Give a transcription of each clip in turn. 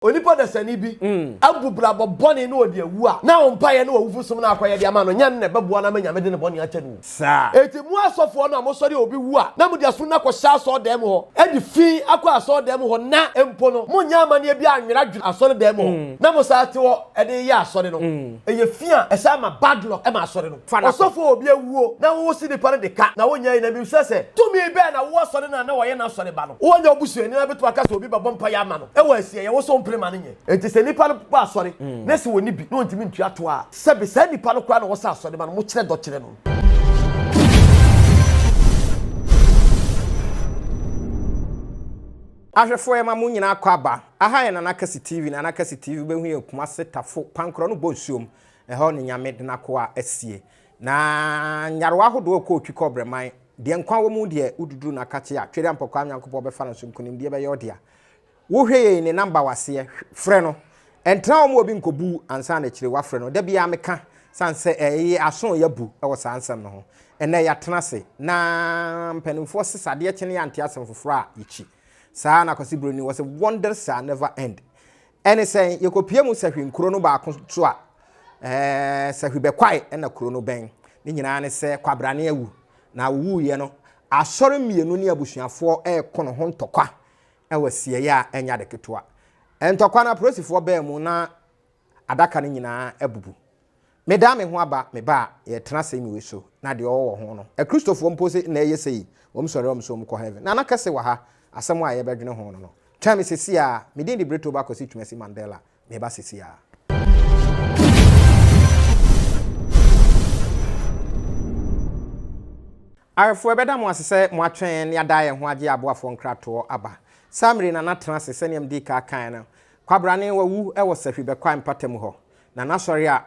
onipa da sani bi abubra bobone no odi awu a na ompaye na owufu som na akoye de ama no nya ne beboa na manya mede ne bone acha nu sa eti mu asofo no amosori obi wu a na mu de aso na ko sha so dem ho e di fi akọ aso dem ho na empo no mu nya amane bi anwera dwu aso dem ho na mo sa te ho e de ya aso no eye fi a e sa ma bad luck e ma aso no asofo obi awuo na wo si de pare de ka na wo nya na bi sese to mi be na wo aso na wo ye na aso ba no wo nya obusu ani na beto aka so obi babọ mpa ya ama no e wo asie ye wo so prema nye enti se nipa no pa asori na se woni bi no ntimi ntua to a sebe se nipa no kra na wo sa asori ma no mo kire do kire no ahwefo e ma mu nyina akọ aba aha ye na nakasi TV na nakasi TV be hu ye kuma setafo pankro no bonsuom e ho ne nyame de nako a asie na nyarwa hodo ko otwi kobreman de nkwa wo mu de ududuru na kache a twere ampokwa nyankopɔ be fa no so nkonim de be ye odia wo hweye ne number wase frɛ no entra omo obi nkobu ansa na kire wa frɛ no da bia meka sanse aso yabu e wo sansam no ho ene ya tenase na mpanimfo sesade kyene ya ante asem foforo a yichi saa na kwasi broni was a wonder sa never end ene say yekopie mu sahwe nkuro no ba ko so a sahwe be kwai ena kuro no ben ni nyina ne se kwabrane awu na wu ye no asɔre mienu ne abusuafo kono ho ntokwa ewasie ya enya de ketwa entokwa na prosifo ba mu na adaka ne nyina abubu medame ho aba me ba ye tena se mi we so na de owo ho no e kristofo mpose na ye sei wom sɔre wom so mko heaven na nakase wa ha asɛm a ye bedwene ho no twa me sesi a me din de breto ba kosi twumasi Mandela me ba sesi a arfo ebeda mo asese mo atwen ne ada ye ho age aboafo nkrato aba samri na natena sese ne mdi ka kan na kwabrane wawu e wo sahwi be kwa mpatem ho na nasori a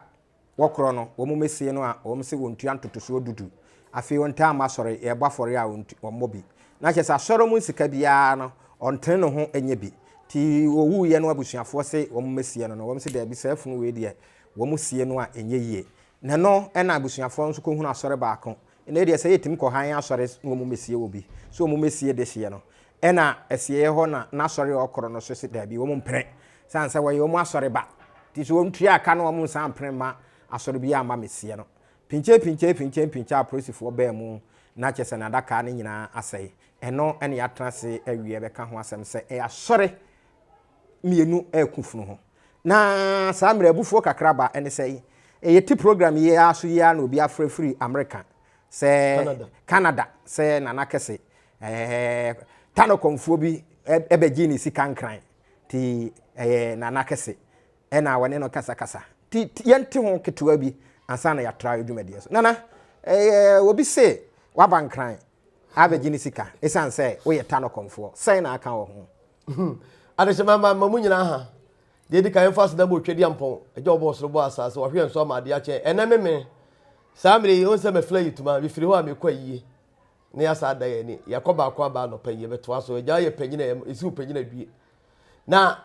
wokro no wo mo mesie no a wo mse wontua ntotoso dudu afi wonta amasori e bafori a wonmobi na kyesa soro mu sika bia no onten no ho enye bi ti owu ye no abusuafo se wo mo mesie no wo mse da bi safunu we de wo mo sie no a enye yie na no e na abusuafo nso ko hunu asori baako ene de say etim ko han asori no mo mesie obi so mo mesie de hye no ena esie ho na nasori okoro no so se da bi wo mo mpre sansa wo ye wo mo asori ba ti so ntua aka no mo san mpre ma asori bi ama mesie no pinche aprosifo ba mu na kyese na daka ne nyina asai eno ene ya trase awie be ka ho asem se e asori mienu ekufunu ho na sa mre abufuo kakraba ene sei e yeti program ye aso ya na obi afrefri America se Canada se na nakese tano konfuo bi ebeji ni sika nkran ti na nakese ena wane no kasa ti yenti ho ketewa bi ansa na ya try edwumade so nana obi se waba nkran abeji ni sika esan se wo ye tano konfuo sai na aka wo ho adesema mamu nyina ha de di kan fast da bo twedi ampon eje obo soro bo asase wo hwe nso ma de ache enameme samre on se me fly ituma bi firi ho a me kwa yie ne ya sa da ye ni yakoba akwa ba no panye beto aso eja ye panyina esi upanyina due na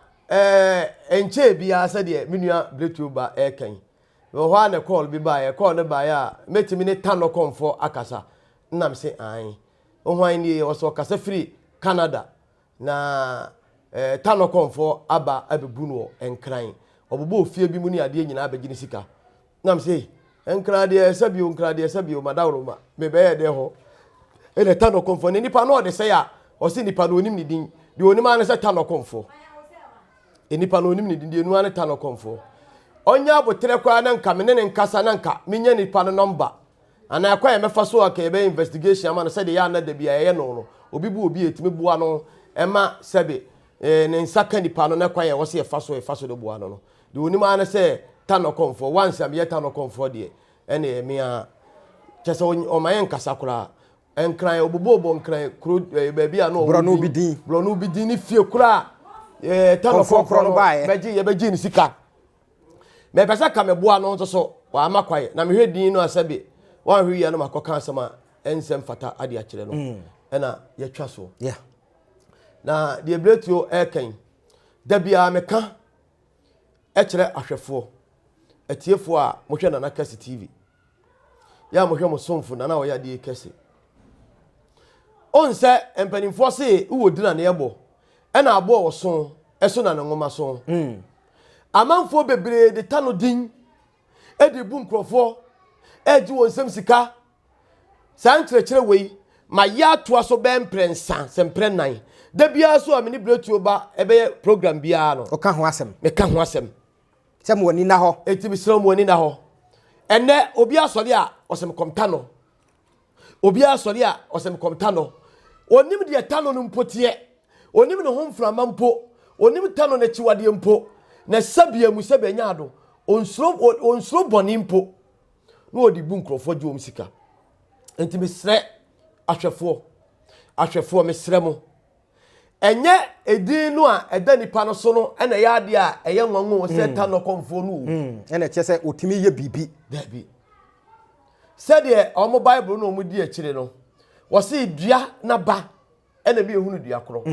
enche bia asa de menua bletu ba kan wo ho na call bi ba ye call ne ba ya metimi ne tano komfo akasa nnam se an wo ho an ni wo so kasa free Canada na tano komfo aba abebu no enkran obobo ofie bi mu ni ade nyina abegini sika nnam se enkran de sabio madawro ma me be ye de ho ele tano komfo ni nipa no de se ya o se nipa no onim ni din de onim an se tano komfo enipa no onim ni din de enu an tano komfo onya abotre kwa na nka me ne nkasa na nka menye nipa no number ana akwa ye mefa so aka be investigation ama no se de ya na da bia ye no obi bu obi etime bua no ema sebe ne nsaka nipa no na kwa ye wo se ye fa so de bua no de onim an se tano komfo once am ye tano komfo de ene me a chese o mayen nkasa kura enkran obobo nkran kro baabi a no brono bi din ni fie kura tano komfo no beji ni sika me pesa ka me boa no so wa amakwaye na me hwe din no asabe wa hwe ya no makoka asama ensem fata ade a kire no ena ye twa so na de bletio eken da bia meka e kire ahwefo etiefo a mo hwe na nakasi TV ya mo hwe mo somfo na wo ya de kese on se empanimfo se wo dina na yebo ena abo wo so eso na ngoma so amanfo bebre de tano din e de bu nkrofo e ji won sem sika san kyerɛkyerɛ wei ma ya to aso be mprensa sempre nan da bia so amini bretu ba ebe program bia no o ka ho asem me ka ho asem sem woni na ho eti bisro woni na ho ene obi asori a osem komta no obi asori a osem komta no onim de tano no mpotie onim ne ho mframa mpo onim tano na chiwade mpo na sabia mu sabenya ado onsuro boni mpo no odi bu nkrofo ji omsika enti mesre ahwefo mesre mo enye edin no a eda nipa no so no ena ya ade a eye nwanwo se tano komfo no ena che se otimi ye bibi dabi said ye omo bible no mu di akire no wo se dua na ba ena bi ehunu dua koro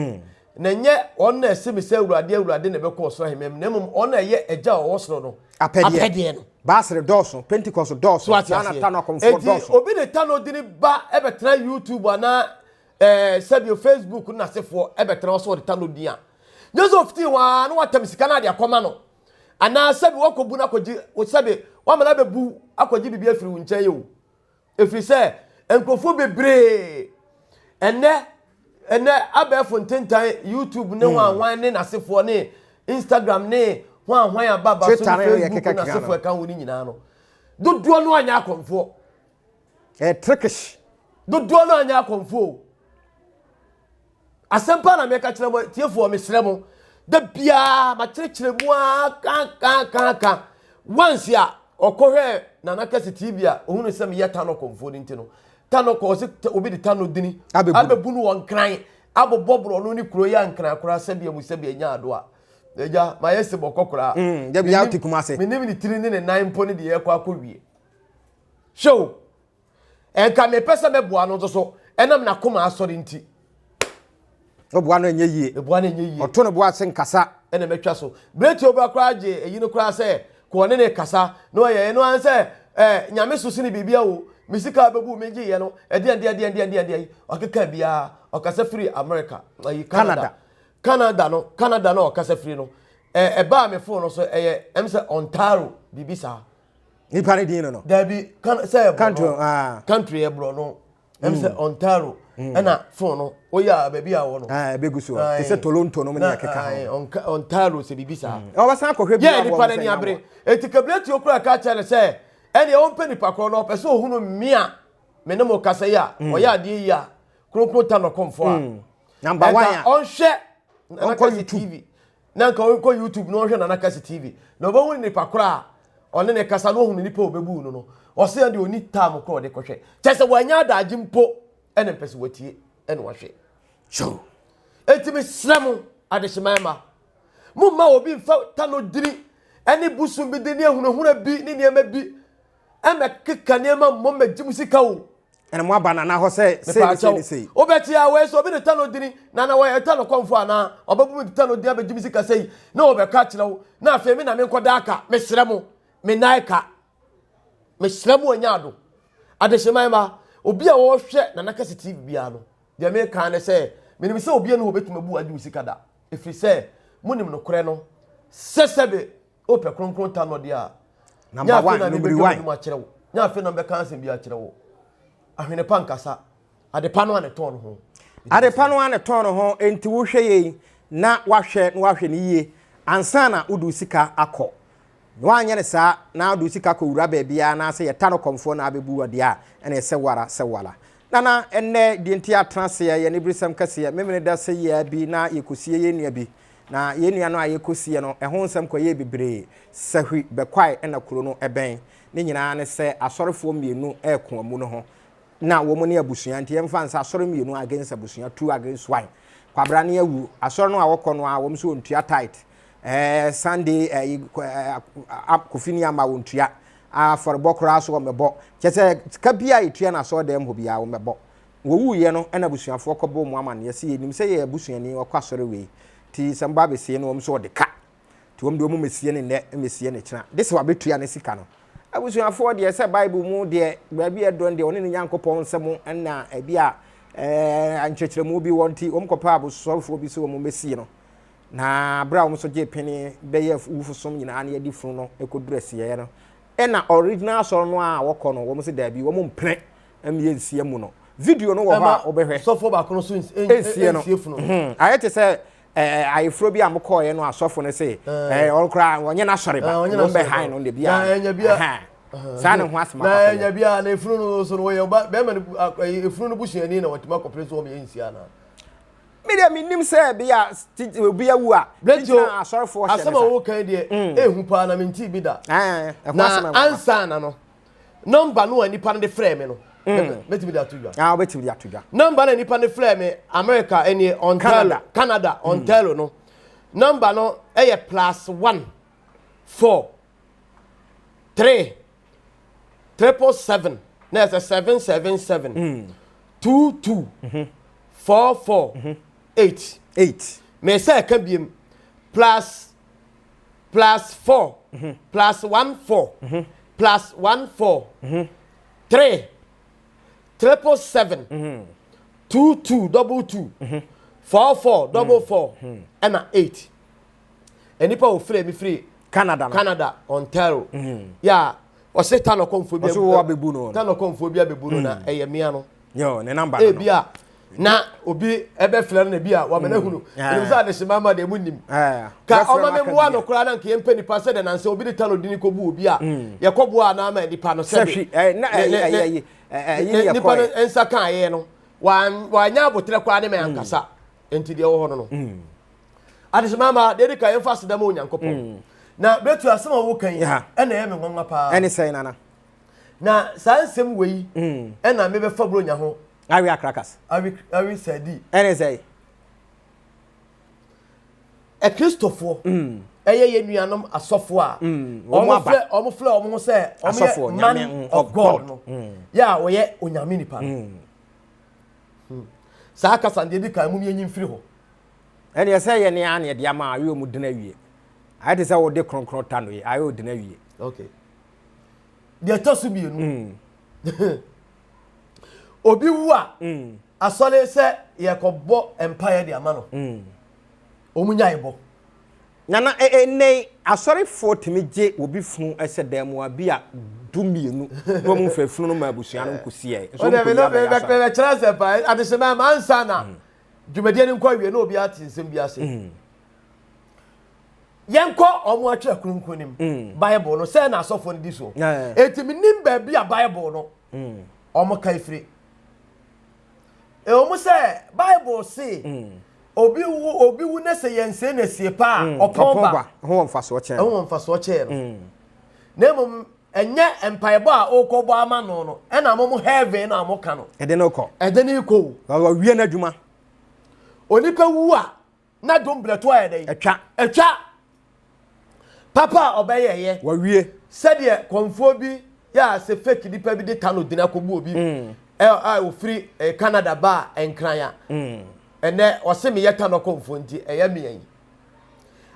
na nye on na ese me se awurade na be ko so hemem na mum on na ye eja o soro no apede no basre doso pentecost doso na tano komfo doso obi de tano dini ba ebetena youtube ana sabio facebook na sefo ebetena so de tano dia nyezo ofti wa na watam sika na de akoma no ana sabi wakobu na koji sabi wa mana bebu akoji bibia firi wunche ye o efiri se enkrofo bebre ene abefo ntentan youtube ne wan ne na sefo ne instagram ne hwan ya baba so Facebook na sefo ka woni nyina no dodo no anya akomfo trickish dodo no anya akomfo asempa na me ka kire mo tiefo me sremo da bia ma kire mu kan once ya okohwe na nakasi tv a ohunu sem ye tano komfo ni ntino tano ko se obi de tano dini abebu no won kran abobobro no ni kuro ya nkran kura sabia mu sabia nya ado a eja ma yesi bokokura da bia tikuma se menim ni tiri ni 9 poni de ye kwa akowie show enka me pesa me boa no so enam na koma asori nti oboa no enye yie oto no boa se nkasa ene metwa so breti oba kra age eyi no kra se ko ne kasa no ye no an se nyame so sini bibia wo misika bebu meji ye no ede okeka bia okasa free America Canada no okasa free no ba me phone no so em se Ontario bibisa ni pare din no da bi say country e bro no em se Ontario na phone no oya ba bia wo no beguso te se Toronto no me na keka Ontario se bibisa o ba san kohwe bia ni pare ni abre etikableti okura ka chale se ene o mpeni pakro no pese ohunu mia me ne mo kasa ya oya de ya kronkron ta no komfo a number 1 ya on share on TV na nka on ko YouTube no hwe na nakasi TV no ba woni pakro a on ne kasa no ohunu nipa obebu no o se ande oni tam kro de kohwe chese wanya adaji mpo ene pese watie ene wahwe so etimi sremu adeshimama mumma obi mfa tano diri ene busum bi de ne ehunu bi ne niema bi eme keka niema momma jimusika wo ene mo abana na ho se obeti ya we so obi de tano diri na we tano komfo ana obabu de tano diri abejimusika sei na obeka kire wo na afi mi na me nkoda aka me sremu me naika me sremu anyado adeshimama obi a wo hwe na nakasi TV bia no de me kan ne se menim se obi no obetuma bu ajimusika da efri se munim no kore no sesebe ope kronkron tano dia number 1 number 1 nya afi na be kanse bia kire wo ahwene pankasa adepa no ane ton ho enti wo hwe ye na wahwe ne yie ansa na udu sika akọ wanye ne sa na udu sika ko wura ba bia na se yeta no komfo na abebu wade a ene se wala nana enne di enti atrase ye ne brisam kase ye memene da se ye bi na yekosie ye nua bi na ye nua no ayekosie no ehon nsam ko ye bibre sahwi bekwai ena kuro no eben ne nyina ne se asorefo mienu eko amu no ho na wo mu ne abusua nti yemfa nsa asore mienu against abusua 2 against 1 kwabra ne awu asore no awokọ no a wo mso ontua tight Sunday kofini ama wontua for bokra so mebo chese kabia etua na so dem hobia wo mebo wo wuye no na busuafo kobo mu ama ne yesi enim se ye abusuani okwa we ti samba be sie no wo mso de ka ti wo mdo mu mesie ne mesie ne kira de se wa betua ne sika no abusuafo de se bible mu de baabi edon de one ne nyankopon nsem na ebia anchechire mu bi wonti wo mkopa abusofo bi se wo mu mesie no na bra wo so je peni be ye wufusom nyina na ye di funu no ekodurese ye no e na original so no a wokọ no wo se da bi wo mo mpre am ye nsie mu no video no wo ha obehwe sofo ba kono so ensie funu ayete se ayefro bi amkọ ye no asofo no se olkra wonye na sori ba wo be han no de bia sa ne ho asema na nya bia na efunu no so no wo be ma efunu no busuani na watima kopre so wo me ensia na media minim say bia bia wu a na asorfo hye asema wo kan de ehu pa na menti bi da na ansa na no number no ani pa no de frame no beti bi da tuja beti bi da tuja number na ni pa no frame America eni Ontario Canada Ontario no number no +1 4 3 777 na 777 22 44 8 me say ka biem plus 4 plus 1 4 plus 1 4 3 777 22 22 44 44 and 8 enipa wo free Canada Ontario yeah o se ta no Okomfo bia so abebu no ta no Okomfo bia abebu no na eye mia no yo ne number no bia na obi ebe flare na bia wa mena hunu ni za de shima ma de munim ka oma me boa no kura na nke yempe nipa se de na nse obi de ta no dini ko bu obi a ye ko boa na ma nipa no se nipa no ensa kan ye no wa nya abotre kwa ne me ankasa enti de wo ho no ade shima ma de ka yemfa se da ma onyankopon na betu asema wo kan ya na ye me ngonwa pa ene sei nana na sansem wei na me be fa bro nya ho awi akrakas awi sadi ene sei Christopher ye nuanom asofo a omo fle omo se omo man of God no ya wo ye onyame nipa sa aka sande di kan mu ye nyimfiri ho ene ye se ye ne an ye dia ma awi omu dina wie I say wo de kronkron tano ye ayo de na wie okay de tosu bi enu obi wu a asole se ye kobo empire de ama no omunya ibo nana nei asore fortimi je obi fun ese demu abi a dumienu no mu fa funu no ma abusua no nkosie so de be chira se pa adesema mansa na dwumade ni nkwa wie na obi atinsem bi ase yenko omo atwa kunkunim bible no say na asofo ndi so etimi nim ba bia bible no omo kaifri omo say bible say obi wu na say yense na sie pa oponba ho mfaso che no na mum enye empaibo a okobo ama no no e na mum heaven na amoka no ede no ko wa wie na dwuma onipa wu a na dombleto ayede etwa papa obeyeye wa wie said konfo bi ya se fake dipa bi de tano dina ko bu obi o free Canada ba enkran ya ene o se me yeta no konfo nti eya miyan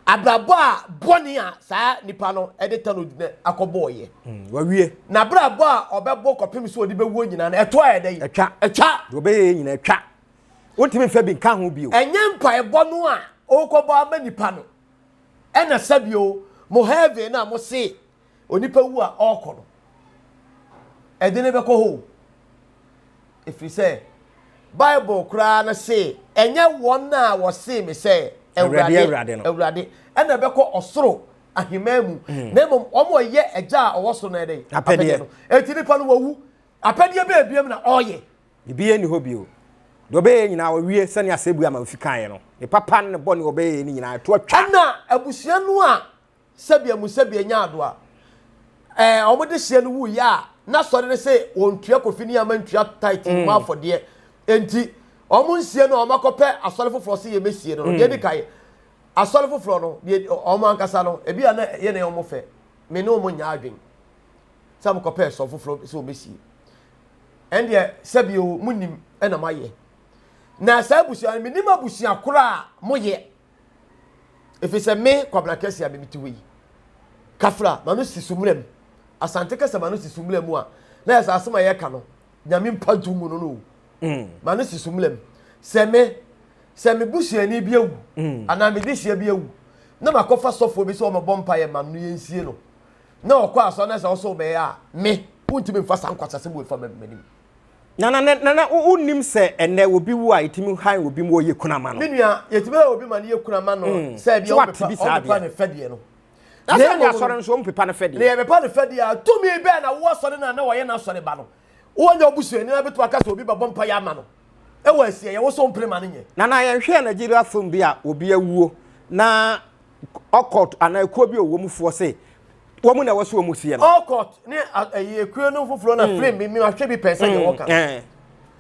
abrabo a boni a sa nipa no e de tano dina akobo ye wa wie na abrabo a obebo kopim so odi bewo nyina na eto ayede etwa obeye nyina etwa wontimi fa bi kan ho bio enye mpa ebo no a okobo ama nipa no ena sabio mo heaven na mo se onipa wu a okono edene be ko ho if you say bible kra na say enye won na wo se me say ewrade ena be ko osoro ahemamu na mom omo ye eja owoso na dey apede no enti nipa no wawu apede be abiem na oye biye ni ho bio do be nyina wo wie sane asebu ama fikan no e papa ne bone wo be ni nyina to atwa na abusua no a sabia nya ado a omo de hye no wu ya na sori ne se ontua kofini ama ntua tight ma afode enti omo nsie no omo akopɛ asori foforo se ye mesie no de kai asori foforo no de omo ankasa no ebi ya na ye ne omo fɛ me ne omo nya adwen sam kopɛ so foforo se o mesie ende sabio munim na maye na sa abusua me nim abusua kora moye efise me kwabna kesi abimitiwe kafra manu sisumrem asante kesa manu sisumrem a na yasa asema ye ka no nyame mpa dumu no no manu sisumrem se me se me busuani bi awu ana me dihia bi awu na makofa sofo bi se o mebɔ mpa ye ma no yensie no na okɔ aso na se o so be ya me untimi mfa sankwasa se bo fa manim na unnim se ene obi wu a itimi han obi mo ye kunama no menua yetimi ha obi ma ne ye kunama no se bi o pepa ne fede no na se ne asore nso o pepa ne fede ne ye pepa ne fede ya tumi be na wo asore na wo ye na asore ba no wo nya obusuani na beto aka se obi ba bompa ya ama no e wo asie ye wo so mprema ne nye na ye hwe Nigeria film bi a obi awuo na okot ana ekuo bi owomufo se womu na waso womu sie no okot ne ekuo no foforo na frame mi ahwe bi pesa ye wo kan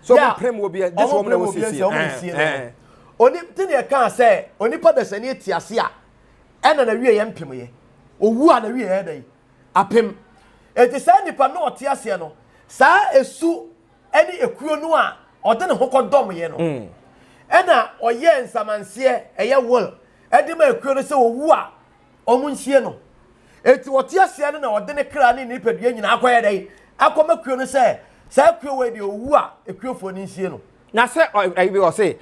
so mo prem obi just womu na wo sie oni tini e kan se oni padasani etiase a ena na wie ye mpem ye owu a na wie ye dai apem eti sa nipa no otiase no sa esu eni ekuo no a ode ne hokodom ye no ena oye nsamanse eye wol edi ma ekuo no se owu a omunhie no eti otiase no na ode ne kra ne nipadua nyina akoye dai akoma kuo no se sa kuo we de owu a ekuofo ni nhie no na se bi o se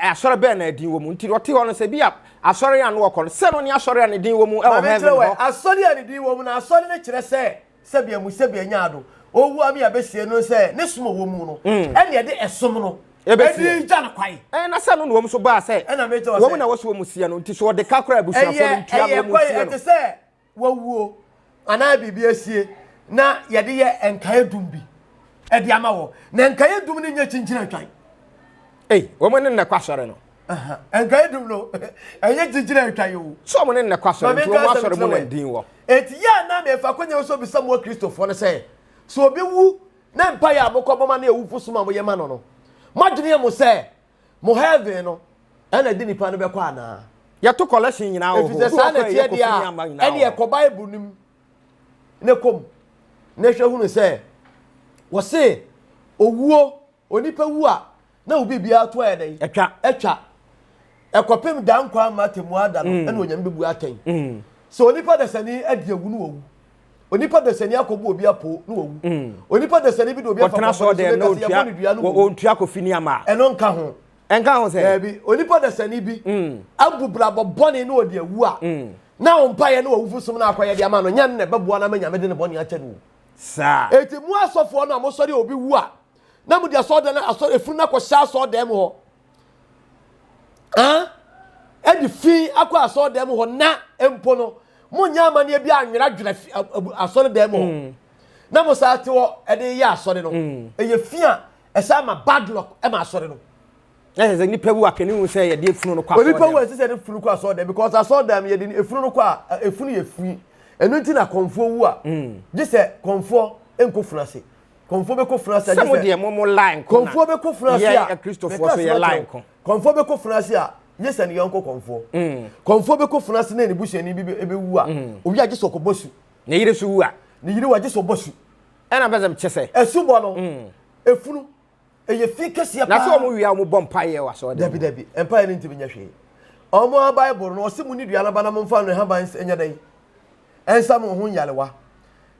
asore be na din wo mu nti ote ho no se bi asore ya no okọ se no ni asore ya din wo mu e wo heaven ho asore ya din wo mu na asore ne kire se bia mu se bia nyaado owu ami abesie no se ne somo wo mu no ene de esom no edi ja na kwai na se no wo mu so ba se wo mu na wo so wo mu sie no nti so de kakra abusuafo no ntua wo mu sie no ete se wawuo ana bibia asie na ye de ye enkae dumbi edi ama wo na enkae dum ne nya chinchina twan wo mo ne na kwasore no enkae dum no enye chinchina twan yo so mo ne na kwasore nti wo mo asore mo na din wo eti ya na me fa kwanya so bi samo Kristofo no se so obi wu na mpa ya abokoboma na ewu fusuma mo ye ma no madwene mo se mo heaven no ana di nipa no be kwa na ya to collection nyina wo ho sa na tie dia ene e ko bible nim ne kom ne hwe hu no se wo se owuo onipa wu a na obi bia to e dai etwa ekopem dan kwa matemu ada no ene onyam bebu aten so onipa da sani adi awu no owu onipa da sani akobu obi apo no owu onipa da sani bi do obi afa ko so de no ontua ko fini ama eno nka ho se bi onipa da sani bi abubra bobone no odi awu a na ompa ye no owu fusum na akoye de ama no nya ne beboa na manya mede ne bone ache no sa eti mu asofo no amosori obi wu a na mu dia so de na asori efunu na ko sha so de mo ho edi fi akwa so de mo ho na empo no munya amane bi anwera dwera asori de mo na mo sa te wo ede ye asori no eye fi a esa ma bad luck e ma asori no ze ni pewu akeni hu se ye de efunu no kwa asori oni pewu se se de efunu kwa asori de because asori de ye de efunu no kwa efunu ye fi enu nti na konfo wu a je se konfo enko frase konfo be ko frase a je se de mo line ko konfo be ko frase a Christopher so ye line ko konfo be ko frase a yes and yonko konfo konfo be ko frase na ni bushani bi ebe wu a obi a je so ko bosu ne yire so wu a ne yire wa je so bosu e na bezem chese esubo no efunu eye fi kese ya pa na so mo wi a mo bompa ye wa so de dabi empire ni ntimi nya hwe omo bible no osimu ni dua na bana mo mfa no ha ban enya dai ensa mo hu nyalewa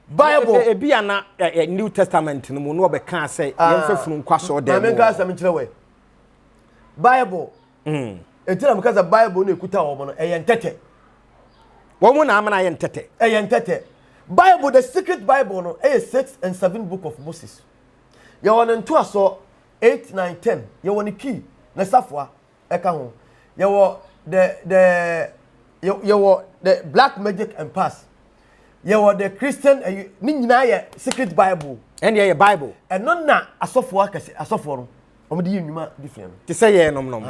bible ebi ana New Testament no mo no be kan say yemfa funu nkwa so de mo na men ka asem kire we bible etira mkaza bible no ekuta wo no eyentete wo mo na amana eyentete eyentete bible the secret bible no 6 and 7 book of Moses ya won nto aso 8 9 10 ya won key na safwa eka ho ya wo the black magic and pass ya wo the Christian ni nyina ya secret bible and ya bible eno na asofo akase asofo no omde yinwuma different ti say ye nom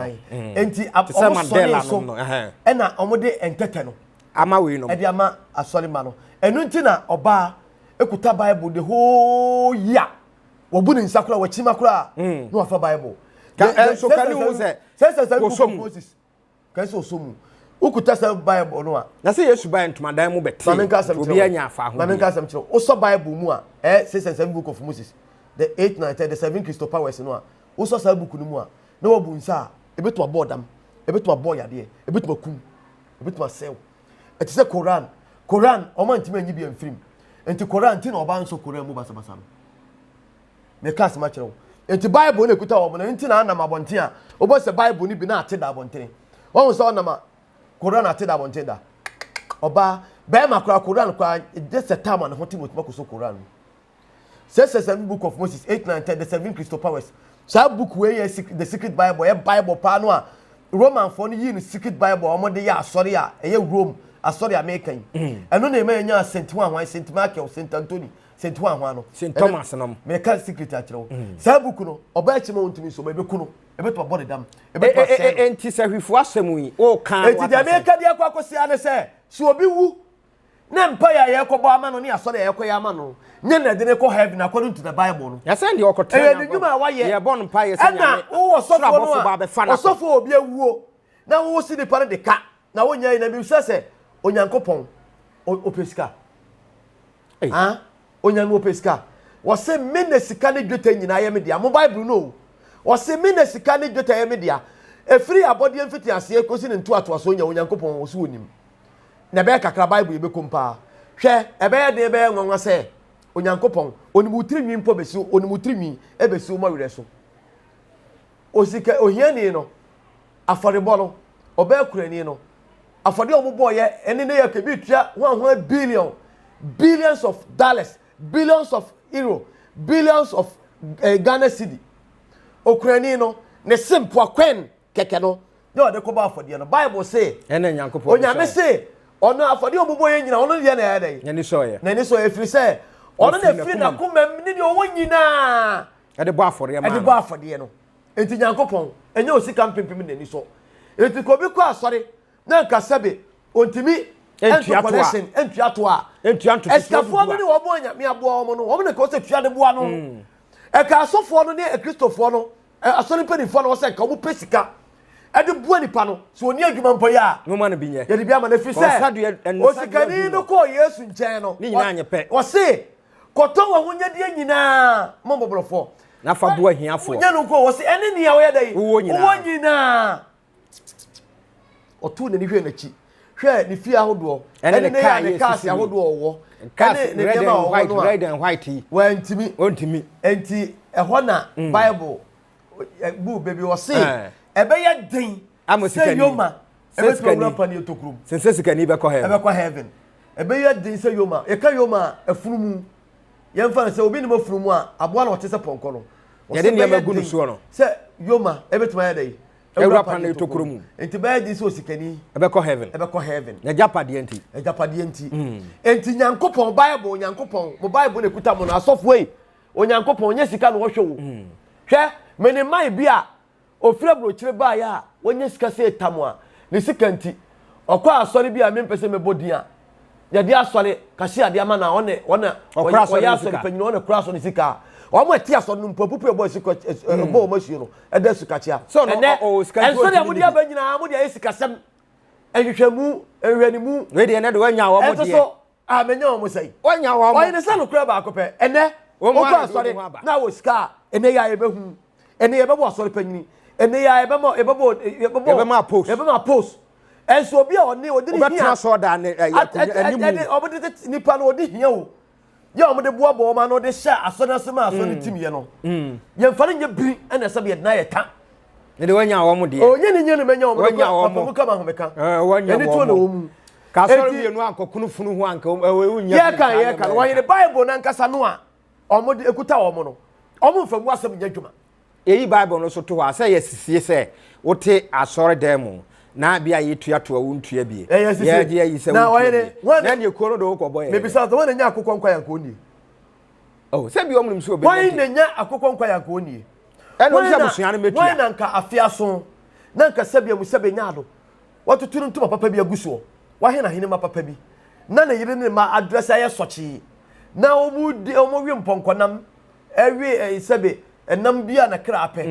enti Mandela nom ena omde entete no ama we nom e de ama asori ma no enu nti na oba ekuta bible the whole year wobu ni nsakura wachima kura no afa bible so kan you say Moses kan so somu ukuta sa bible no a na say Yesu bai ntuma dan mu beti obi anya afa ho na men ka sam kire o so bible mu a 6 and 7 book of Moses the 8 9 10 the 7 Christo powers no a o so sa book no mu a na wo bu nsa ebeto abodam ebeto aboyade ebeto kum ebeto sell it is a Quran o man ntima nyi bi amfrim enti Quran ti na oba nso Quran mu basa no me ka sam kire enti bible na ekuta wo mo enti na anam abonten a obo se bible ni bi na ate da abonten won so onam Quran ate da abonten da oba be ma Quran kwa just a time na hotim otumakoso Quran says the book of Moses 8 9 10 the 7 crystal powers so book wey the secret bible bible pa no a Roman for no yi no secret bible omode ya asori a Rome asori American eno na ema nya Saint Juan Saint Michael Saint Anthony Saint Juan no Saint Thomas no me ka secret atrewo sa book no oba chima wontumi so be ku no ebe to body dam ebe to say enti sahwifo asem yi o kan enti de America dia kwa akosia ne se so obi wu na mpa ya yekobo ama no ne asori yekoya ama no nye na de ne ko heaven according to the bible no ya send the okotra na nyuma wa ye bon mpa ye send na wo sofo no sofo obi awuo na wo si de pare de ka na wo nya na bi sese onyankopon opeska onyan wo peska wo se mena sika ne dweta nyina ye media mo bible no wo se mena sika ne dweta ye media efiri abode mfiti ase ekosi ne nto ato aso nya onyankopon wo so onim na be kakra bible ye be kompa hwe ebe ye de be nwanwa se onyankopon onimutirimi mpo besi onimutirimi ebesi o mawire so osika ohiani no afodebo no obakurani no afode omobo ye ene ne yakebi tua 1 billions of dollars billions of euro billions of Ghana cedi okurani no ne simple akwen keke no no de ko ba afode no bible say ene nyankopon onyame say ono afode omobo ye nyina ono ye na ya dai nyani so ye na ni so efiri say ono na firi na kumam ni owo nyina e de bo afode ma e de bo afode no enti nyankopon enye osika mpempem na ni so enti ko bi ko asore na nka sabe ontimi entuato a eskafo no ni wo bo nya me abo mo no wo ne ko se tua de bo ano e ka asofo no ne kristofo no asore penifo no wo se ka wo pesika e de bo nipa no so oni adwuma mpo ya mo ma no bi nye ye de bia ma na fi se osikani no ko Yesu nchen no ni nyina anyepe wo se koton wo hunyade nyina mo bobrofo na fa bo ahiafo nya no ko wo se ene ne ya wo ya dai wo nyina otu ne ni hwe na chi hwe ni fi ahodo ene ne ya ne kasi ahodo owo ene red and white wa ntimi enti ehọ na bible bu baby wo se ebe ye den se yoma ebe to na pani otokrum sense sikani be ko heaven ebe ye den se yoma e ka yoma afunumu ye mfa se obi ni mafunumu a aboa na o te se ponko no ye de ne magunu so no se yoma ebe to ya dai ewura pan etokrum enti be di so sikani ebe ko heaven na japade enti enti nyankopon bible nyankopon mo bible ne kuta mo na asofo yi onyankopon onye sika no wohwe wo hwe meni mai bia ofira brochire ba ya onye sika se tamu a ne sika nti okwa asori bia me mpese mebodin a ya dia asori kashi ade ama na ona oya asori panyin ona kura asori sika o mo ti asori no mpopupu ebo sika ebo mo shi no ede sika chia so no o sika enso de amudi abanyina amudi esika sem ehwehwemu ehwanimu we de na de wanya wo mo de enso amenya wo mo sei wanya wo mo oyi ne sa no kura ba akope ene okwa asori na wo sika ene ya ebehu ene ye bebo asori panyin ene ya ebebo ma post enso obi a oni odi ni hia so da animu obodi nipa no odi hia o ye omode boa bo ma no de sha asona sema asoni timie no ye mfare nye biri ena sabe ye na ye ta ne de wanya wo mo de onye ni nye no menya wo mo ko kama ho meka wanya eni to na wo mu ka so wie no ankokunu funu ho anka ye kan wo ye bible na nkasa no a omode ekuta wo mo no omo mfamu asem nya dwuma eyi bible no so to ha say yesisie say wote asore dem na bia yetua to awuntua bie ye je yi se na wayene na ne ko no do ko boy me bisa to wona nya akokon kwa yanko ni oh se bi omnum so be wayene nya akokon kwa yanko ni eno se busua no metua wayene nka afia so na nka sabia mu sebe nya do watuturu ntuma papa bi aguso wahena hene ma papa bi na ne yire ne ma address aye sochi na omu wi mponkonam ewi sebe enam bia na kra ape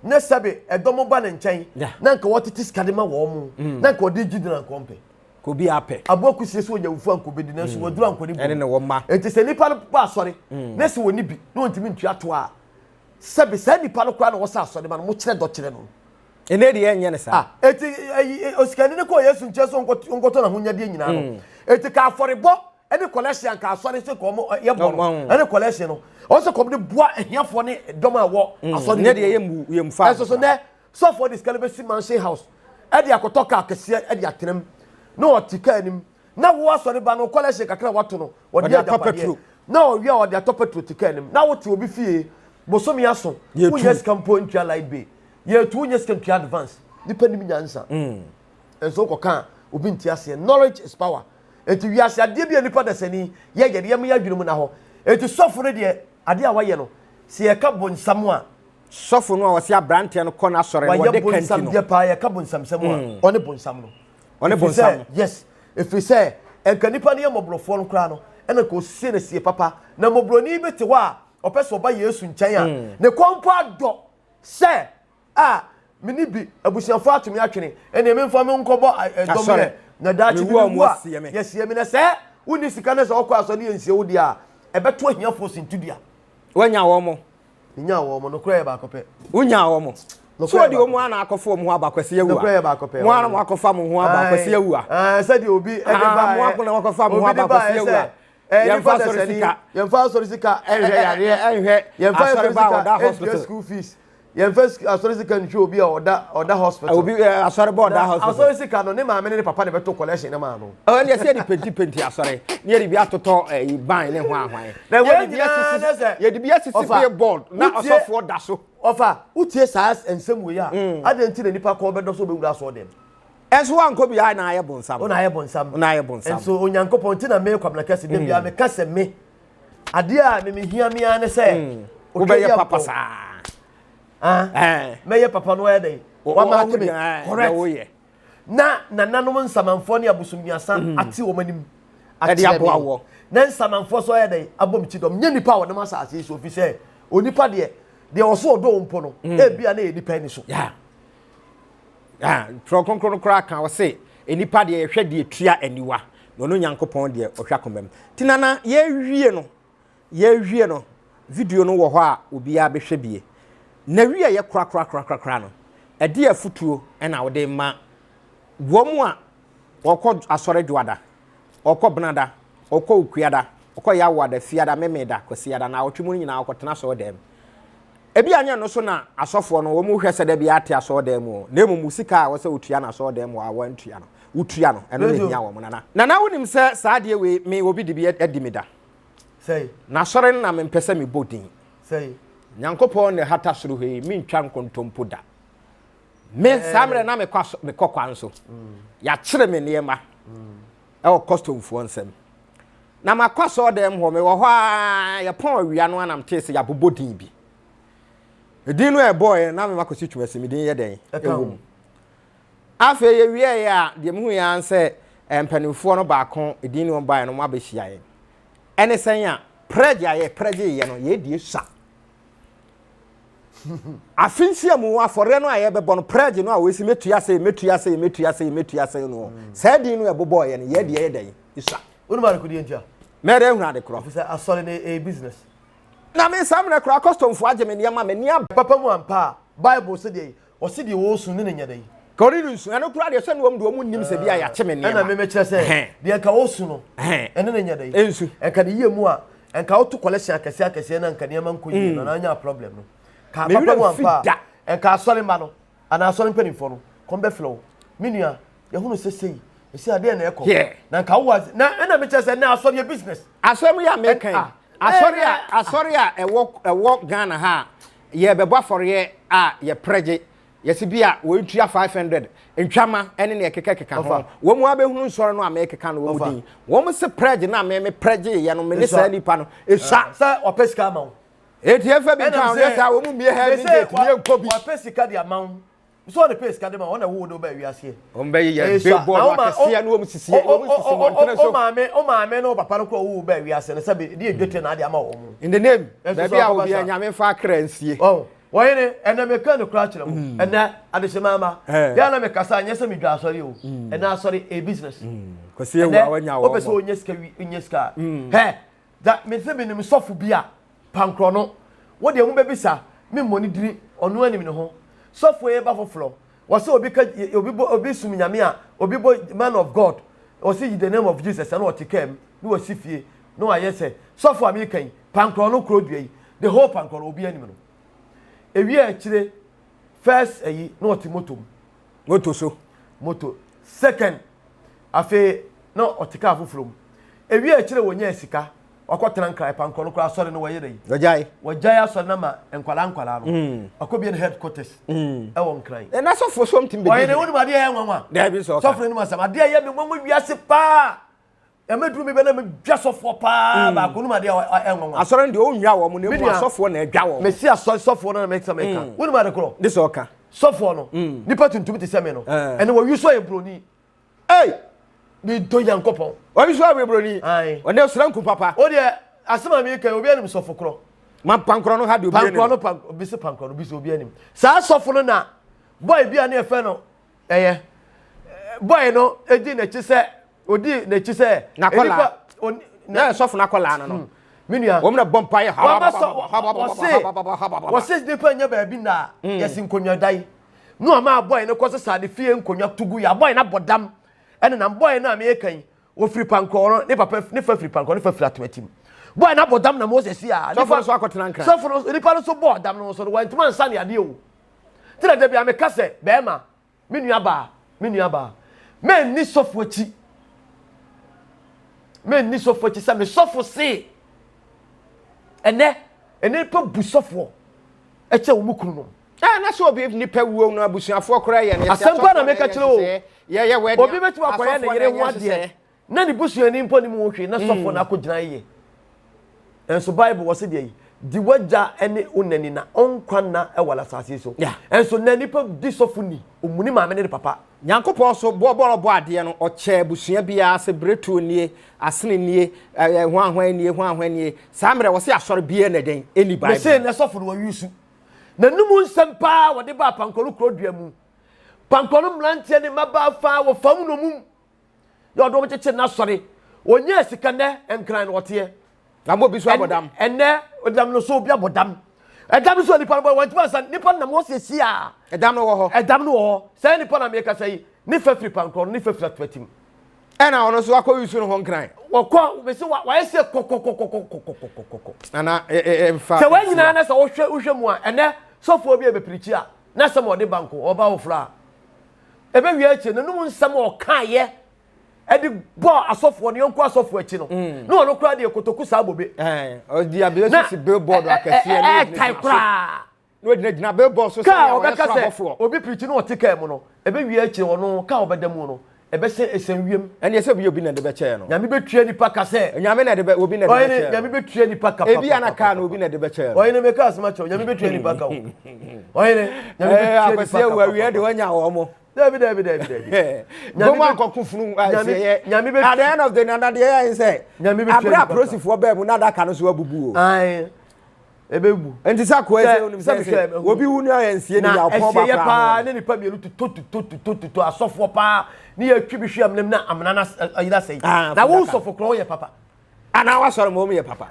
na sabe edomo ba ne nchen na nka wotiti skadema wo mu na nka odi gidina nkompe ko bi ape aboku sie so nya wufu anko bedi na so waduru anko ni ene ne wo ma enti se nipa ba sori na se woni bi na ontimi ntua to a sabe sa nipa no kwa na wo sa sori ma no mo kire do kire no ene de enye ne sa eti osikani ne ko Yesu nche so nkoto na hunya de nyina no eti ka aforebo any collection ka asori se ko mo ye bo no any collection no also come the boa ehiafo ne dom a wo asori ne de ye mu fa so ne so for this Calabasi mansion house e de akotoka akese e de atenem na otika anim na wo asori ba no collection kakra wato no wo de adapetro na o wi a wo de atopetro tika anim na wo te obi fie bosomi aso wo yes campo ntwa light bay ye tu yes campo advance nipa nim nyansa enso ko kan obi ntiase knowledge is power enti wi ase ade bia nipa dasani ye ye yem ya dwunu mu na ho enti sofo ne de ade a waye no se ye ka bonsam a sofo no a wose abrante no kɔ na sɔre no de kanti no ye pa ye ka bonsam sam a one bonsam no one bonsam yes if we say enka nipa ne ye mobrofo no kra no ena ko sie na sie papa na mobroni bi te ho a opeso ba Yesu nkyɛn a ne kompo ado se a mini bi abusiafo atumi atwene ene me mfa me nkobo domre na dachi bi wo yes ye me na se uni sika na se okọ aso ne yensie wo dia ebeto ahiafo sintudua wanya wo mo nya wo mo no kra ba akopɛ unya wo mo so de wo mo ana akɔfo mo abakwase yewu no kra ba akopɛ mo ana mo akɔfa mo ho abakwase yewu se de obi e de ba mo akɔ na akɔfa mo ho abakwase yewu yemfa SH0CKING ehwe yemfa SH0CKING hospital school fees yemfa SH0CKING ncho obi oda hospital obi asɔre ba oda hospital SH0CKING no ne maame ne papa ne beto collection ne ma no ne se di penti asɔre ne de bi atotɔ ban ne ho ahwan na ye de bi asisi billboard na ɔsɔfo da so ofa utie saas ensem we ya adenti na nipa ko bedo so be wura so dem enso anko bi na aye bonsam ona aye bonsam enso onyankopon ti na me kwabna kase dem bia me kase me ade a me hia me ane se wo be ye papa sa me ye papa no e dey wa ma ke me correct na nanom nsamanfo ne abusumiasa ate wo manim ade aboawo na nsamanfo so e dey abom ti dom nya nipa wo na masase so fi se onipa de oso odo mpo no e bia na e nipa ni so Kronkron kra kan wo se enipa de ehwe de etua aniwa no no nyankopon de ohwa komam tinana ye wie no video no wo ho a obi a behwe bie na wie ye kra no ade afutuo na wo de ma wo mu a okọ asore dwada okọ benada okọ okuada okọ yawada fiada memeda kwasiada na otwemu nyina okotena so dem ebi anya no so na asofo no wo mu hwese da bi ate aso dem o na emu musika a wo se otua na aso dem a wantua no utua no eno ne hia wo mo nana wonim se saade we me obi de bi adimida sei na sore na me mpese me bodin sei nyankopon ne hata soro he mi ntwa nkontompo da me samre na me kokwa nso ya kire me niema e o custom fo nsem na makwaso dem ho me wo ho a ya pon awia no anam tese ya bobodin bi edinu e boy na me makosi twumase me din ye den ewum afa ye wie ya de mu ya anse empanifo no baako edinu on boy no ma be hia ye ene sen ya preje ye no ye die sa afinsi amu afore no aye be bon preje no a we si metua se no sa dinu e boboy ye no ye die ye den isa unu ma ko die ntia me de hu ade kro ofisa asole ne a business na me samre kro custom fo ageme ne ma me nia papa mu ampa bible se de o se de wo su ne nya dai kori su eno kura de se no mu nim se bia ya cheme ne na me kire se de ka wo su no ene ne nya dai ensu enka de ye mu a enka wo to collection akese na enka ne ma nko yi na nya problem no ka papa mu ampa enka asole ma no ana asole mpanifo no kombe flow minua ye hunu se sei esi ade na ekọ na nka wo na ena me kire se na asole business asole ya me kan asori a ewo Ghana ha ye bebo afore a ye preje ye sibia wo ntua 500 ntwama ene ne kekeka ho wo mu abehunu nsoro no amekeka no wo din wo mu se preje na me preje ye no me ne sa nipa no esa sa opesika ma wo etiefa bi kan ne sa wo mu mie ha ni gate ne nkobi opesika dia ma wo so the pace ka de ma wona wo do ba wiase ombe ye billboard akasia no wo mu sisi o maame no papa no ko wo ba wiase ne sabe de edwete na ade ama wo mu in the name baby a wo bi anyame fa kransie wo yene ena me ka no kra kire mu ena ade se mama ya na me kasa anya se me dwa asori o ena asori a business kwase wo awanya wo o pese onye ska he that me se be nim sofu bia pankro no wo de mu be bisa me moni diri onu anim ne ho software ba foforo wase obi sum nyame a obi bo man of God o see the name of Jesus and what he came no was fie no I say so for me kan pankro no kro dua yi the whole pankro obi anim no ewie a kire first ayi no what moto second afi no otika afufrom ewie a kire wonya sika wakotena nkrai pankro no kra sori no wayere yi wajai asori na ma enkwala no akobi ne headquarters e won nkrai na so for something be oye ne woni ma de ya nwanwa there be so so for ni ma sama de ya me mo wiase pa e medru me be na me dwa so for pa ba ko ni ma de ya nwanwa asori de onwa wo mo ne mu asofo na adwa wo me si asori sofo na me sama ka woni ma de kro this oka sofo no nipa tuntum te seme no ene wo yuso e broni ni do yankopon obi so abebroni one osranku papa o de asema mi kan obi anim sofo kro ma pankro no ha de obi anim pankro no obi se pankro no bi so obi anim sa sofo no na boy bia na efe no boy no edi na chi se odi na chi se na sofo na kola no minua wo me bompa ye ha wose de pa nya ba bi na yesin konwa dai no ama boy no ko se sa de fie nkonwa tugu ya boy na bodam ene na boy na me kan wo free pankro ne papa ne fa free pankro ne fa free atmatim boy na bodam na Moses ya so for so akotena nkra so for ni pa so bodam no so wa ntuma nsa ne ade o tira de bia me kase be ma minua ba me ni sofo chi sa me sofo se ene pa bu sofo e che wo mukuru no na so obi ni pa wuo no abusuafo kora ye ne asempa na me ka kire o ye we obi betu akoya ne yere ho ade na ni busuani mpo ni mu hwe na sofo na akogina ye enso bible wo se de di waja ene onani na onkwa na e wala sase so enso na nipa di sofo ni omuni maame ne papa nyankopon so bo ade no oche busua bia se bretu nie asene nie hwanhwan nie samre wo se asori bia na den eni bible me se na sofo no yusu na numu nsempa wo de ba pankolo krodua mu pankolo mlantie ne maba fa wo fam no mum yo do cheche na sori onye sika ne enkran wote amo bi so abodam enne odam no so obi abodam edam so nipa no wantima san nipa na mo se sia edam no wo ho say nipa na me ka say ni fa free pankolo ni fa free atwatim ena ono so akọ yusu no ho nkran wokọ me se wa ese kokokokokokokokokoko ana emfa se wanyina na se wo hwe mu a ene sofo obi ebepirichi a na se mo de banko oba wo fra ebe wi achi no num nsam o kan ye edi bo asofo ne yonko asofo achi no no ono kra de kotoku sa bobe odi abele si billboard akase ne kai kra no dina billboard so ka obekase obi pirichi no otika mu no ebe wi achi ono ka obedam no ebe se esenwiem ene se bi obi na de be che no nyame betua nipa kase nyame na de be obi na de be che nyame betua nipa kapa ebi ana ka na obi na de be che no oyene me ka asma cho nyame betua nipa ka oyene nyame betua nipa ka wa wi de wanya wo mo David nyame akokufunu nyame be at the end of the night the year say nyame betua abra prosifo be mu na da ka no so abubu o ebebu enti sa ko ese onim se obi wu ni ayansie ni ya pon ba pa ne nipa mielu to asofo pa ni ya twi bi hwam nem na amna na ayira sei na wo sofo kro ye papa ana wa soro mo ye papa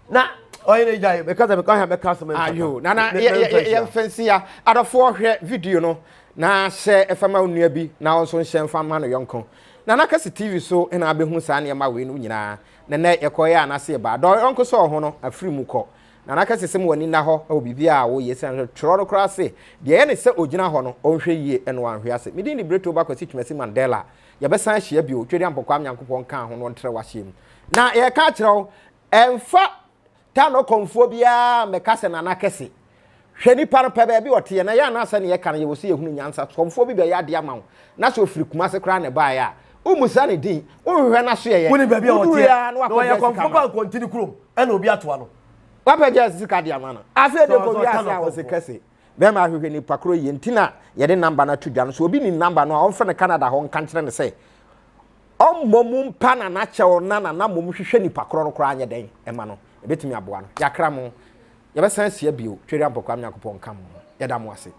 na oyene jai because me kan ha me cast me ayo na ye fancy ya adofo hwe video no na hye efama onua bi na won so hye mfama no yonko na kase TV so ina abehu sa na ma we no nyina na yekoya na se ba do yonko so ho no afiri mu ko na kase se mo wani na ho obibi a wo yesi an tworo no kra se de ye ne se ogina ho no onhwe yie eno anhwe ase medi ni breto ba kwasi twemasi Mandela ye besan hye bi o twedi ampokwa nyankopon kan ho no ntre wahye na ye ka kirew emfa ta no konfo bia me kase na kase hwe ni par pa ba bi ote na ya na asa ne ye kan ye wo se ye hunu nyansa konfo bi be ya de ama na so ofiri kuma se kra ne ba ya umusa ne din ohwe na so ye woni ba bia ote no ya konfo ba kontini krom e na obi atoa no wapa just sika dia mana afi de ko bi asa wo se kase be ma hwe ni pakro ye ntina ye de number na tudwa no so obi ni number no on fe ne Canada ho nka nkere ne se ommom mpa na chewo na mom hwehwe ni pakro no kra anye den e ma no ebetimi aboa no yakra mo ye besan sia bio tweri ampokwa am yakopon kam ye da mo ase